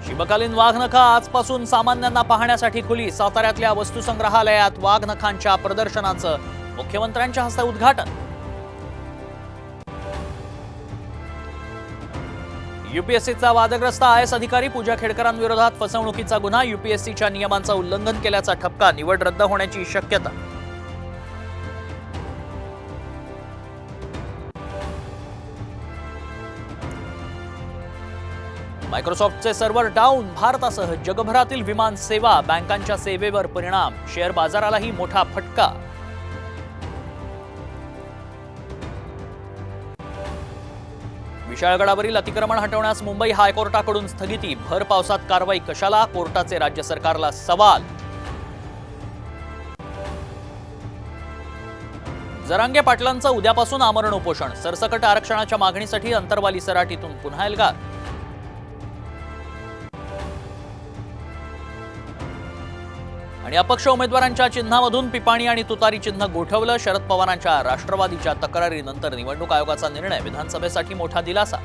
शिवकालीन वाघनखा आजपासून सामान्यांना पाहण्यासाठी खुली। साताऱ्यातल्या वस्तुसंग्रहालयात वाघनखांच्या प्रदर्शनाचं मुख्यमंत्र्यांच्या हस्ते उद्घाटन। यूपीएससीचा वादग्रस्त आयएस अधिकारी पूजा खेडकरांविरोधात फसवणुकीचा गुन्हा। यूपीएससीच्या नियमांचं उल्लंघन केल्याचा ठपका, निवड रद्द होण्याची शक्यता। मायक्रोसॉफ्टचे सर्व्हर डाऊन, भारतासह जगभरातील विमान सेवा, बँकांच्या सेवेवर परिणाम, शेअर बाजारालाही मोठा फटका। विशाळगडावरील अतिक्रमण हटवण्यास मुंबई हायकोर्टाकडून स्थगिती। भर पावसात कारवाई कशाला, कोर्टाचे राज्य सरकारला सवाल। जरांगे पाटलांचं उद्यापासून आमरण उपोषण। सरसकट आरक्षणाच्या मागणीसाठी अंतरवाली सराटीतून पुन्हा एल्गार। आणि अपक्ष उमेदवारांच्या चिन्हामधून पिपाणी आणि तुतारी चिन्ह गोठवलं। शरद पवारांच्या राष्ट्रवादीच्या तक्रारीनंतर निवडणूक आयोगाचा निर्णय, विधानसभेसाठी मोठा दिलासा।